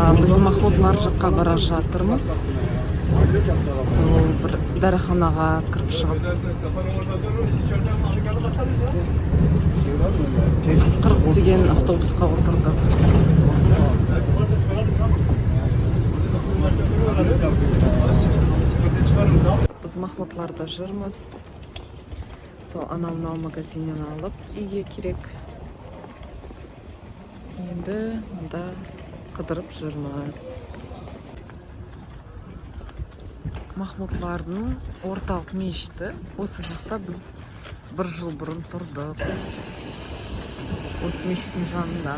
Biz Mahmudlar жаққа бара жатырмыз. Сол бір дәріханаға кіріп шығып 40 деген автобусқа отырдық. Biz Mahmudlarda жүрміз. Сол анау-мынау магазиннен алып үйге керек. Енді мұнда қыдырып жүрміз. Mahmudlардың орталық мешіті. Осы жақта біз бір жыл бұрын тұрдық. Осы мешіттің жанында.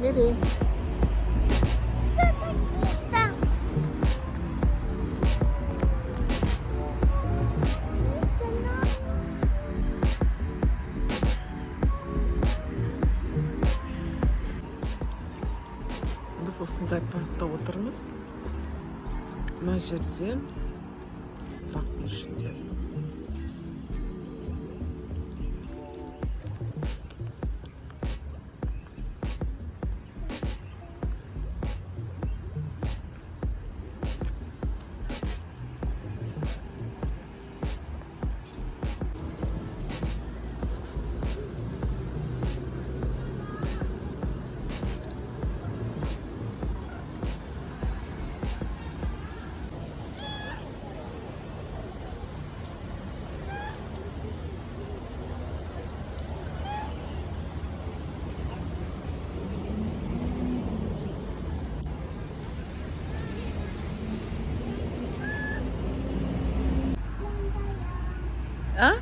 Nereye? Biz осындай паркта отырмыз. Мына жерде парктың ішінде. А?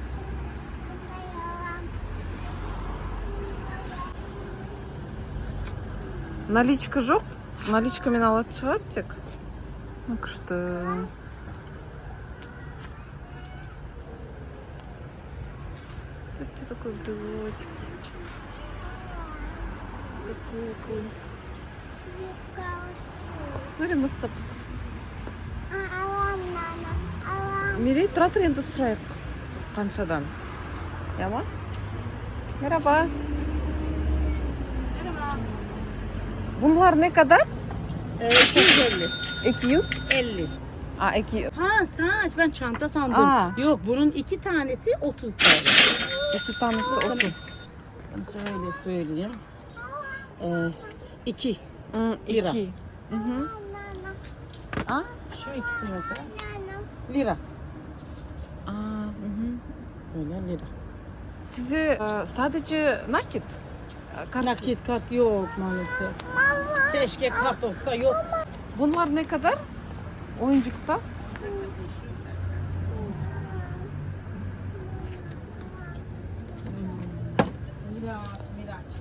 Наличка жоқ? Наличкамен алатын шығар тек. Күшті. Ты такой брелочек. Такой. Смотри, мысық. Мерей, тұра тұр енді сұрайық. Қаншадан? Яма? Merhaba. Merhaba. Bunlar ne kadar? 250. 250. 50. Aa, 200. Ha saç ben çanta sandım. Aa. Yok bunun 2 tanesi 30 TL. 2 tanesi 30. Sana şöyle söyleyeyim. 2 Lira. lira. Hı hı. Ha? Şu ikisi mesela. Lira. Aa, hı hı. Öyle lira. Size sadece nakit? Kart. Nakit kart yok maalesef. Keşke kart olsa yok. Bunlar ne kadar? Oyuncukta? Miraç.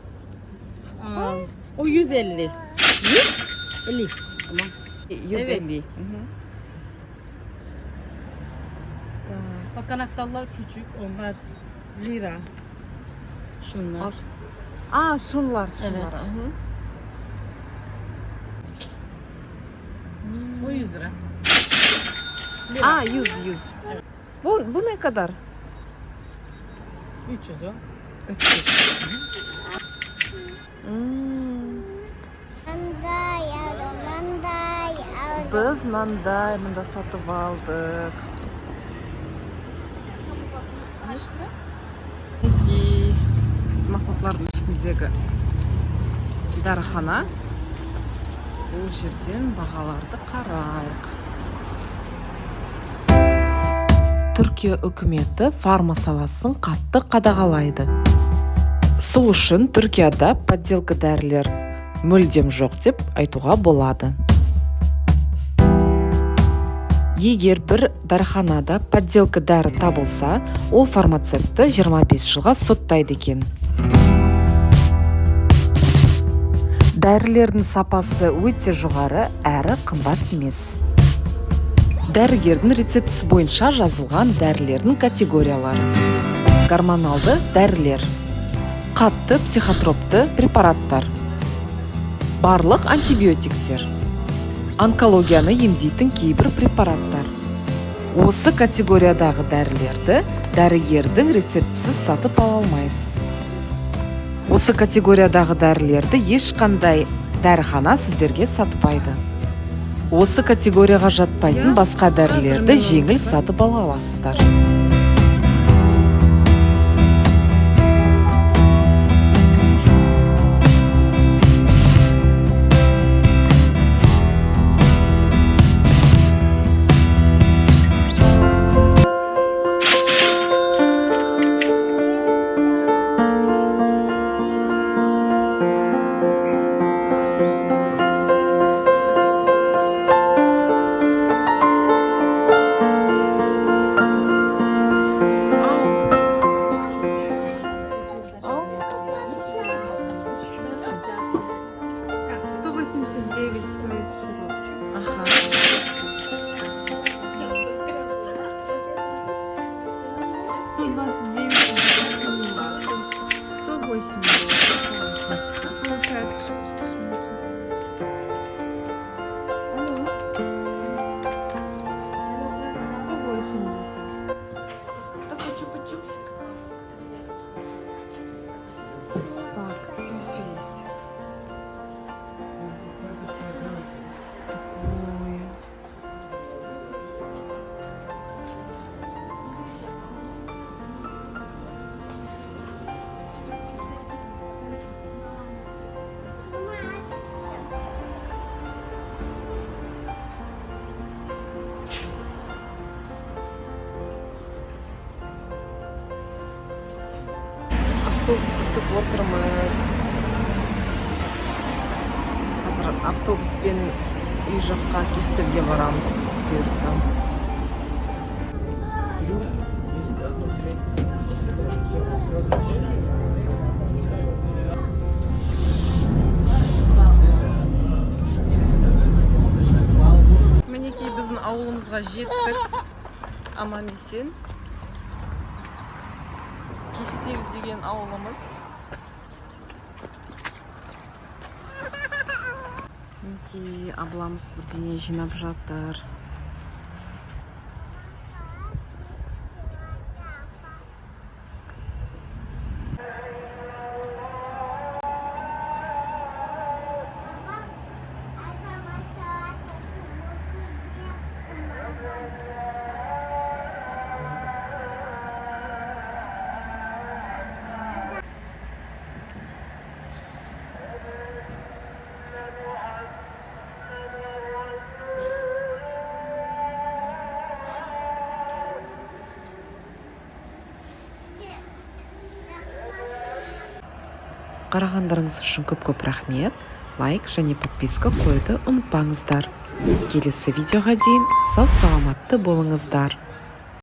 O 150. 150. Tamam. 150. Evet. Hı hı. Bak anahtarlar küçük. Onlar lira. Şunlar. Al. Aa, şunlar. Evet. Hı hı. O 100 lira. Lira. Aa, 100. Evet. Bu ne kadar? 300 o. 300. Biz mandayımda satıp aldık. Peki, Mahmudların içindeki дәріхана. Бұл жерден бағаларды қарайық. Түркия үкіметі фарма саласын қатты қадағалайды. Сол үшін Түркияда подделка дәрілер мүлдем жоқ деп айтуға болады. Егер бір дәріханада подделка дәрі табылса, ол фармацевтті 25 жылға соттайды екен. Дәрілердің сапасы өте жоғары әрі қымбат емес. Дәрігердің рецептісі бойынша жазылған дәрілердің категориялары. Гормоналды дәрілер, қатты психотропты препараттар, барлық антибиотиктер, онкологияны емдейтін кейбір препараттар. Осы категориядағы дәрілерді дәрігердің рецептісіз сатып ала алмайсыз. Осы категориядағы дәрілерді ешқандай дәріхана сіздерге сатпайды. Осы категорияға жатпайтын басқа дәрілерді жеңіл сатып ала аласыздар. Ага. Получается. Такой чупа-чупсик. Так, тюф есть. Такой. Автобус күтіп отырмыз. Қазір автобуспен үй жаққа кестелге барамыз. Бұйырса. Мінекей біздің ауылымызға жеттік. Аман есен. Кестел деген ауылымыз. Мінекей абламыз бірдеңе жинап жатыр. Қарағандарыңыз үшін көп-көп рахмет. Лайк және подписка қоюды ұмытпаңыздар. Келесі видеоға дейін сау саламатты болыңыздар.